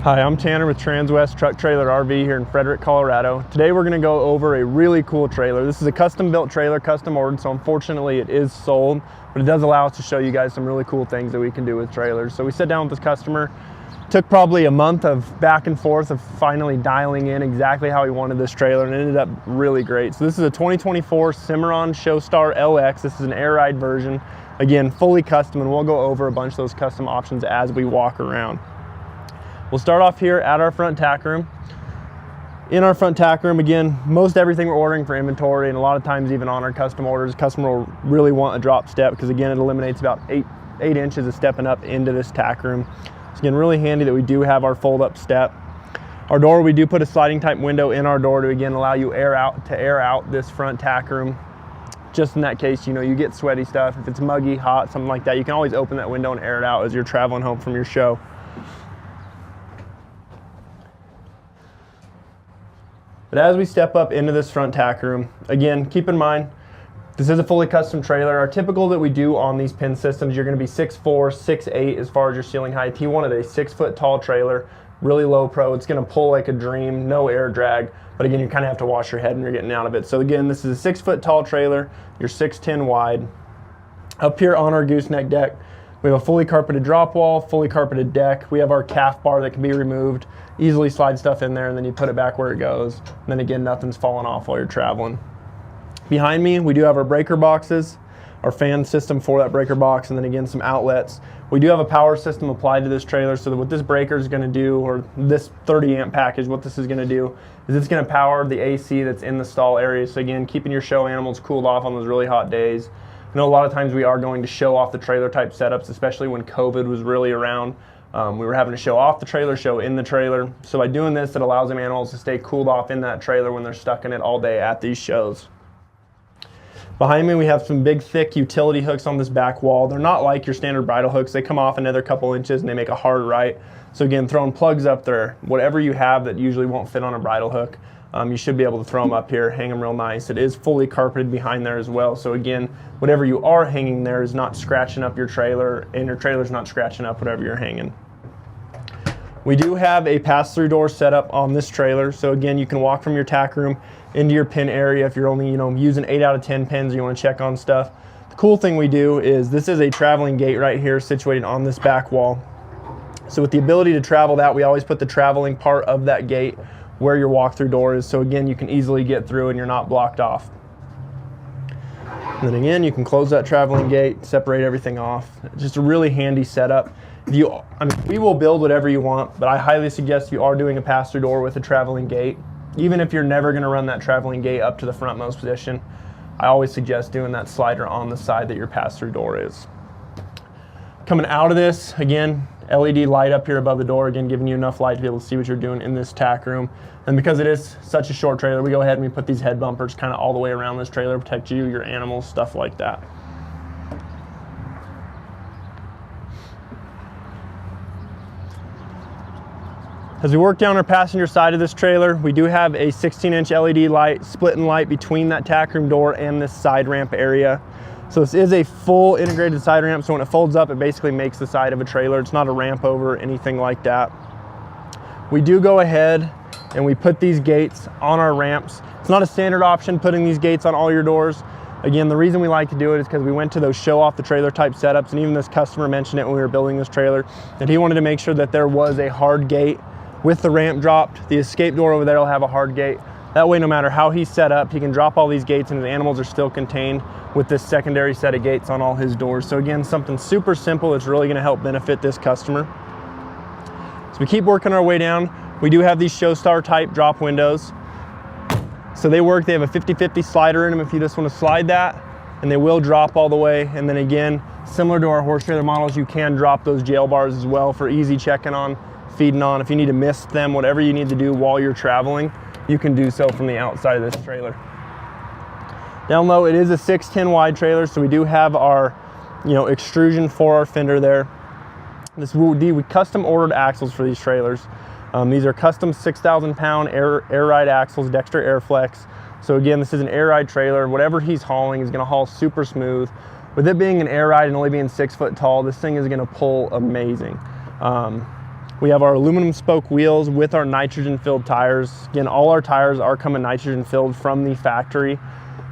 Hi, I'm Tanner with Transwest Truck Trailer RV here in Frederick, Colorado. Today we're going to go over a really cool trailer. This is a custom built trailer, custom ordered, so unfortunately it is sold, but it does allow us to show you guys some really cool things that we can do with trailers. So we sat down with this customer, took probably a month of back and forth of finally dialing in exactly how he wanted this trailer, and it ended up really great. So this is a 2024 Cimarron Showstar LX. This is an air ride version. Again, fully custom, and we'll go over a bunch of those custom options as we walk around. We'll start off here at our front tack room. In our front tack room, again, most everything we're ordering for inventory, and a lot of times even on our custom orders, customer will really want a drop step because again, it eliminates about eight inches of stepping up into this tack room. It's again really handy that we do have our fold up step. Our door, we do put a sliding type window in our door to again allow you air out this front tack room. Just in that case, you know, you get sweaty stuff. If it's muggy, hot, something like that, you can always open that window and air it out as you're traveling home from your show. But as we step up into this front tack room, again, keep in mind, this is a fully custom trailer. Our typical that we do on these pin systems, you're gonna be 6'4", 6'8" as far as your ceiling height. He wanted a 6-foot tall trailer, really low pro. It's gonna pull like a dream, no air drag. But again, you kind of have to wash your head when you're getting out of it. So again, this is a 6-foot tall trailer. You're 6'10" wide. Up here on our gooseneck deck, we have a fully carpeted drop wall, fully carpeted deck. We have our calf bar that can be removed. Easily slide stuff in there and then you put it back where it goes. And then again, nothing's falling off while you're traveling. Behind me, we do have our breaker boxes, our fan system for that breaker box, and then again, some outlets. We do have a power system applied to this trailer, so that what this breaker is gonna do, or this 30 amp package, what this is gonna do, is it's gonna power the AC that's in the stall area. So again, keeping your show animals cooled off on those really hot days. I know a lot of times we are going to show off the trailer type setups, especially when COVID was really around. We were having to show off the trailer, show in the trailer. So by doing this, it allows them animals to stay cooled off in that trailer when they're stuck in it all day at these shows. Behind me, we have some big, thick utility hooks on this back wall. They're not like your standard bridle hooks. They come off another couple inches and they make a hard right. So again, throwing plugs up there, whatever you have that usually won't fit on a bridle hook, you should be able to throw them up here, hang them real nice. It is fully carpeted behind there as well. So again, whatever you are hanging there is not scratching up your trailer, and your trailer's not scratching up whatever you're hanging. We do have a pass-through door set up on this trailer. So again, you can walk from your tack room into your pin area if you're only, using 8 out of 10 pins, you want to check on stuff. The cool thing we do is this is a traveling gate right here situated on this back wall. So with the ability to travel that, we always put the traveling part of that gate where your walk-through door is. So again, you can easily get through and you're not blocked off. And then again, you can close that traveling gate, separate everything off. Just a really handy setup. We will build whatever you want, but I highly suggest if you are doing a pass-through door with a traveling gate, even if you're never gonna run that traveling gate up to the frontmost position, I always suggest doing that slider on the side that your pass-through door is. Coming out of this, again, LED light up here above the door, again, giving you enough light to be able to see what you're doing in this tack room. And because it is such a short trailer, we go ahead and we put these head bumpers kind of all the way around this trailer to protect you, your animals, stuff like that. As we work down our passenger side of this trailer, we do have a 16-inch LED light, splitting light between that tack room door and this side ramp area. So this is a full integrated side ramp, so when it folds up, it basically makes the side of a trailer. It's not a ramp over or anything like that. We do go ahead and we put these gates on our ramps. It's not a standard option putting these gates on all your doors. Again, the reason we like to do it is because we went to those show off the trailer type setups, and even this customer mentioned it when we were building this trailer, that he wanted to make sure that there was a hard gate with the ramp dropped. The escape door over there will have a hard gate. That way, no matter how he's set up, he can drop all these gates and the animals are still contained with this secondary set of gates on all his doors. So again, something super simple that's really gonna help benefit this customer. So we keep working our way down. We do have these Showstar type drop windows. So they work, they have a 50-50 slider in them if you just wanna slide that, and they will drop all the way. And then again, similar to our horse trailer models, you can drop those jail bars as well for easy checking on, feeding on. If you need to mist them, whatever you need to do while you're traveling, you can do so from the outside of this trailer. Down low, it is a 6'10" wide trailer, so we do have our, extrusion for our fender there. We custom ordered axles for these trailers. These are custom 6,000 pound air ride axles, Dexter Airflex. So again, this is an air ride trailer. Whatever he's hauling is gonna haul super smooth. With it being an air ride and only being 6 foot tall, this thing is gonna pull amazing. We have our aluminum spoke wheels with our nitrogen filled tires. Again, all our tires are coming nitrogen filled from the factory.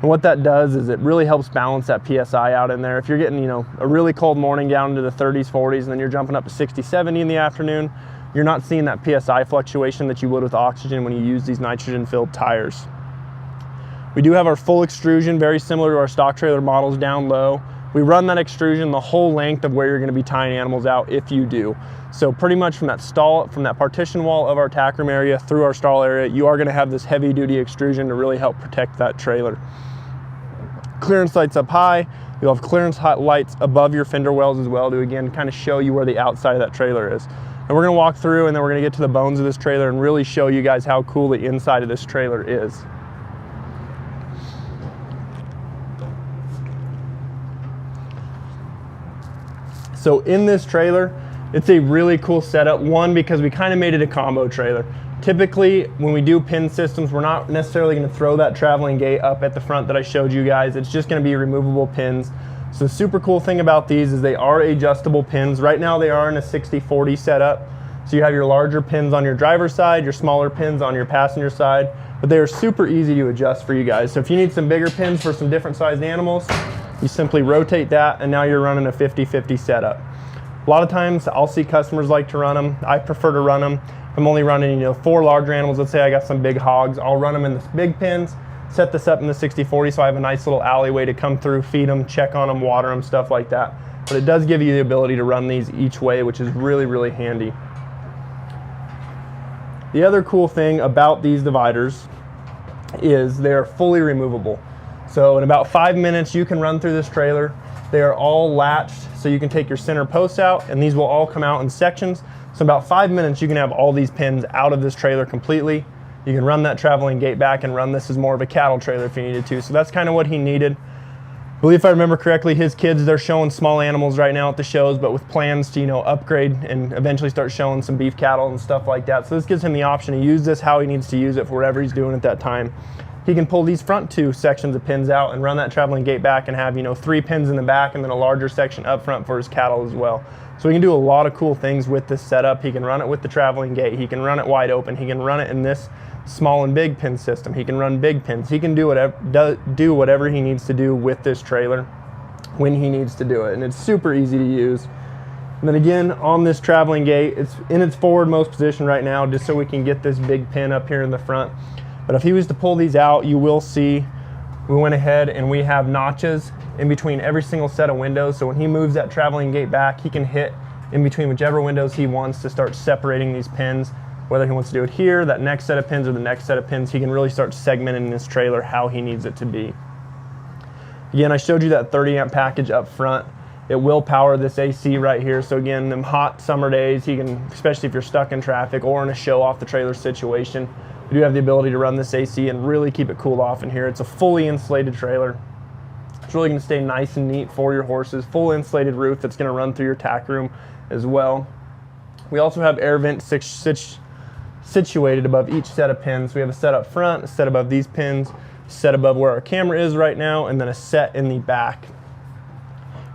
And what that does is it really helps balance that PSI out in there. If you're getting, a really cold morning down into the 30s, 40s, and then you're jumping up to 60, 70 in the afternoon, you're not seeing that PSI fluctuation that you would with oxygen when you use these nitrogen filled tires. We do have our full extrusion, very similar to our stock trailer models down low. We run that extrusion the whole length of where you're going to be tying animals out if you do. So pretty much from that stall, from that partition wall of our tack room area through our stall area, you are going to have this heavy duty extrusion to really help protect that trailer. Clearance lights up high. You'll have clearance lights above your fender wells as well to, again, kind of show you where the outside of that trailer is. And we're going to walk through and then we're going to get to the bones of this trailer and really show you guys how cool the inside of this trailer is. So in this trailer, it's a really cool setup. One, because we kind of made it a combo trailer. Typically, when we do pin systems, we're not necessarily going to throw that traveling gate up at the front that I showed you guys. It's just going to be removable pins. So the super cool thing about these is they are adjustable pins. Right now they are in a 60-40 setup. So you have your larger pins on your driver's side, your smaller pins on your passenger side, but they are super easy to adjust for you guys. So if you need some bigger pins for some different sized animals, you simply rotate that and now you're running a 50-50 setup. A lot of times I'll see customers like to run them. I prefer to run them. I'm only running 4 larger animals. Let's say I got some big hogs. I'll run them in the big pins, set this up in the 60-40 so I have a nice little alleyway to come through, feed them, check on them, water them, stuff like that. But it does give you the ability to run these each way, which is really, really handy. The other cool thing about these dividers is they're fully removable. So in about 5 minutes you can run through this trailer. They are all latched, so you can take your center posts out and these will all come out in sections. So in about 5 minutes you can have all these pins out of this trailer completely. You can run that traveling gate back and run this as more of a cattle trailer if you needed to. So that's kind of what he needed. I believe if I remember correctly, his kids, they're showing small animals right now at the shows, but with plans to, upgrade and eventually start showing some beef cattle and stuff like that. So this gives him the option to use this how he needs to use it for whatever he's doing at that time. He can pull these front 2 sections of pins out and run that traveling gate back and have, 3 pins in the back and then a larger section up front for his cattle as well. So he can do a lot of cool things with this setup. He can run it with the traveling gate. He can run it wide open. He can run it in this small and big pin system. He can run big pins. He can do whatever he needs to do with this trailer when he needs to do it. And it's super easy to use. And then again, on this traveling gate, it's in its forwardmost position right now just so we can get this big pin up here in the front. But if he was to pull these out, you will see we went ahead and we have notches in between every single set of windows. So when he moves that traveling gate back, he can hit in between whichever windows he wants to start separating these pins. Whether he wants to do it here, that next set of pins, or the next set of pins, he can really start segmenting this trailer how he needs it to be. Again, I showed you that 30 amp package up front. It will power this AC right here. So again, them hot summer days, he can, especially if you're stuck in traffic or in a show off the trailer situation, you do have the ability to run this AC and really keep it cooled off in here. It's a fully insulated trailer. It's really going to stay nice and neat for your horses. Full insulated roof that's going to run through your tack room as well. We also have air vents situated above each set of pins. We have a set up front, a set above these pins, a set above where our camera is right now, and then a set in the back.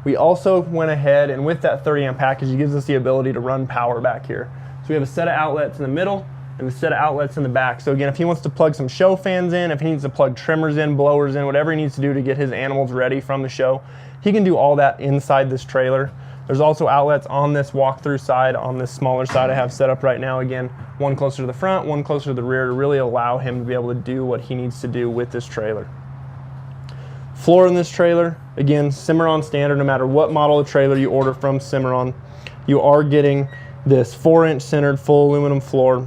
We also went ahead and with that 30 amp package, it gives us the ability to run power back here. So we have a set of outlets in the middle and a set of outlets in the back. So again, if he wants to plug some show fans in, if he needs to plug trimmers in, blowers in, whatever he needs to do to get his animals ready from the show, he can do all that inside this trailer. There's also outlets on this walk-through side, on this smaller side I have set up right now. Again, one closer to the front, one closer to the rear to really allow him to be able to do what he needs to do with this trailer. Floor in this trailer, again, Cimarron standard. No matter what model of trailer you order from Cimarron, you are getting this 4-inch centered full aluminum floor.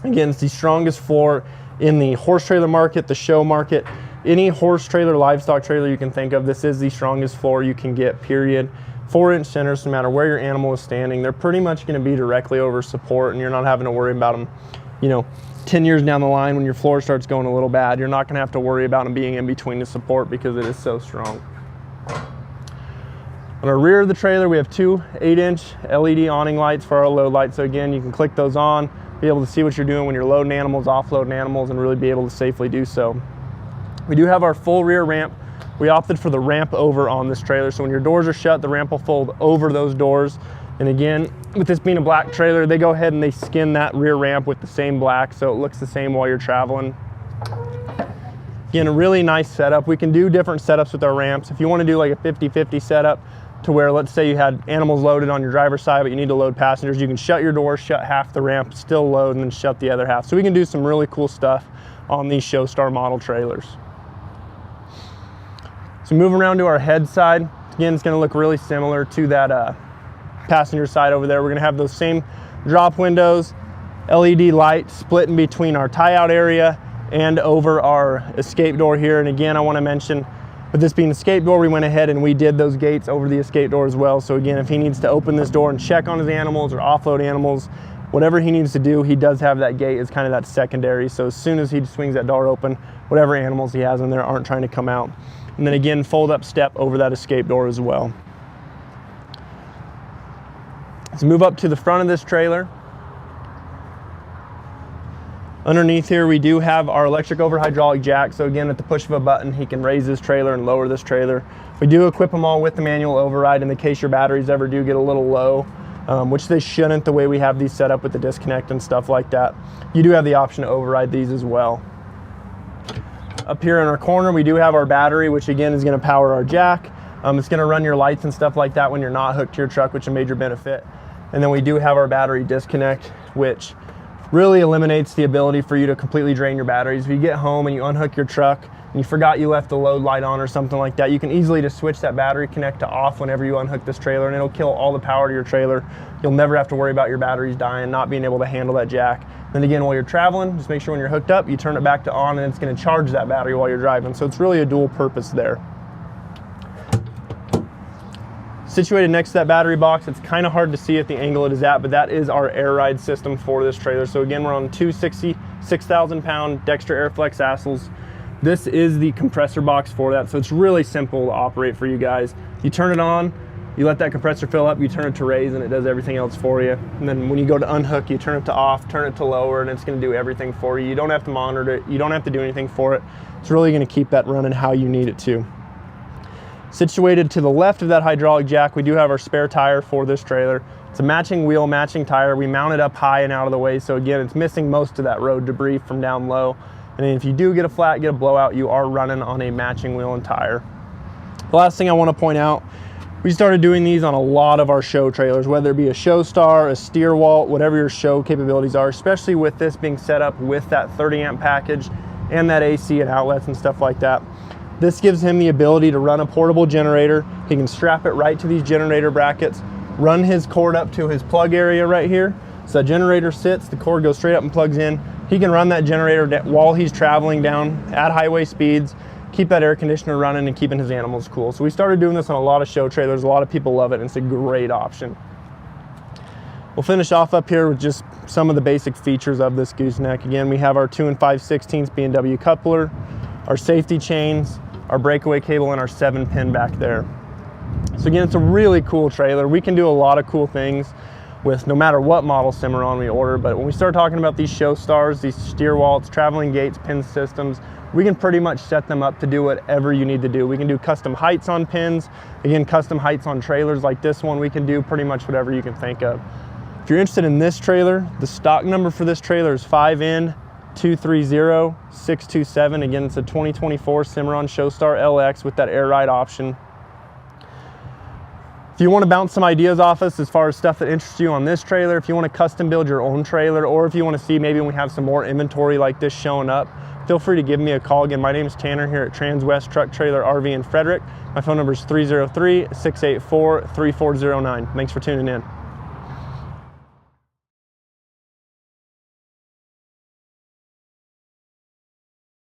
Again, it's the strongest floor in the horse trailer market, the show market. Any horse trailer, livestock trailer you can think of, this is the strongest floor you can get, period. 4-inch centers, no matter where your animal is standing, they're pretty much going to be directly over support, and you're not having to worry about them, 10 years down the line when your floor starts going a little bad. You're not going to have to worry about them being in between the support because it is so strong. On our rear of the trailer, we have 2 8-inch LED awning lights for our load lights. So again, you can click those on, be able to see what you're doing when you're loading animals, offloading animals, and really be able to safely do so. We do have our full rear ramp. We opted for the ramp over on this trailer. So when your doors are shut, the ramp will fold over those doors. And again, with this being a black trailer, they go ahead and they skin that rear ramp with the same black so it looks the same while you're traveling. Again, a really nice setup. We can do different setups with our ramps. If you want to do like a 50-50 setup to where, let's say you had animals loaded on your driver's side, but you need to load passengers, you can shut your door, shut half the ramp, still load, and then shut the other half. So we can do some really cool stuff on these Showstar model trailers. So moving around to our head side, again, it's going to look really similar to that passenger side over there. We're going to have those same drop windows, LED light split in between our tie out area and over our escape door here. And again, I want to mention, with this being an escape door, we went ahead and we did those gates over the escape door as well. So again, if he needs to open this door and check on his animals or offload animals, whatever he needs to do, he does have that gate as kind of that secondary. So as soon as he swings that door open, whatever animals he has in there aren't trying to come out. And then again, fold up step over that escape door as well. Let's move up to the front of this trailer. Underneath here, we do have our electric over hydraulic jack. So again, at the push of a button, he can raise this trailer and lower this trailer. We do equip them all with the manual override in the case your batteries ever do get a little low, which they shouldn't the way we have these set up with the disconnect and stuff like that. You do have the option to override these as well. Up here in our corner, we do have our battery, which again is going to power our jack. It's going to run your lights and stuff like that when you're not hooked to your truck, which is a major benefit. And then we do have our battery disconnect, which really eliminates the ability for you to completely drain your batteries. If you get home and you unhook your truck and you forgot you left the load light on or something like that, you can easily just switch that battery connect to off whenever you unhook this trailer, and it'll kill all the power to your trailer. You'll never have to worry about your batteries dying, not being able to handle that jack. Then again, while you're traveling, just make sure when you're hooked up, you turn it back to on, and it's going to charge that battery while you're driving. So it's really a dual purpose there. Situated next to that battery box, it's kind of hard to see at the angle it is at, but that is our air ride system for this trailer. So again, we're on 6,000 pound Dexter Airflex axles. This is the compressor box for that, so it's really simple to operate for you guys. You turn it on, you let that compressor fill up, you turn it to raise, and it does everything else for you. And then when you go to unhook, you turn it to off, turn it to lower, and it's going to do everything for you. You don't have to monitor it, you don't have to do anything for it. It's really going to keep that running how you need it to. Situated to the left of that hydraulic jack, we do have our spare tire for this trailer. It's a matching wheel, matching tire. We mount it up high and out of the way, so again, it's missing most of that road debris from down low. And if you do get a flat, get a blowout, you are running on a matching wheel and tire. The last thing I want to point out, we started doing these on a lot of our show trailers, whether it be a Showstar, a steer wall, whatever your show capabilities are, especially with this being set up with that 30 amp package and that AC and outlets and stuff like that. This gives him the ability to run a portable generator. He can strap it right to these generator brackets, run his cord up to his plug area right here. So that generator sits, the cord goes straight up and plugs in. He can run that generator while he's traveling down at highway speeds, keep that air conditioner running and keeping his animals cool. So we started doing this on a lot of show trailers. A lot of people love it, and it's a great option. We'll finish off up here with just some of the basic features of this gooseneck. Again, we have our 2 5/16 B&W coupler, our safety chains, our breakaway cable, and our 7-pin back there. So again, it's a really cool trailer. We can do a lot of cool things with no matter what model Cimarron we order, but when we start talking about these Showstars, these steer walls, traveling gates, pin systems, we can pretty much set them up to do whatever you need to do. We can do custom heights on pins, again, custom heights on trailers like this one. We can do pretty much whatever you can think of. If you're interested in this trailer, the stock number for this trailer is 5N230627. Again, it's a 2024 Cimarron Showstar LX with that air ride option. If you want to bounce some ideas off us as far as stuff that interests you on this trailer, if you want to custom build your own trailer, or if you want to see maybe when we have some more inventory like this showing up, feel free to give me a call. Again, my name is Tanner here at Transwest Truck Trailer RV in Frederick. My phone number is 303-684-3409. Thanks for tuning in.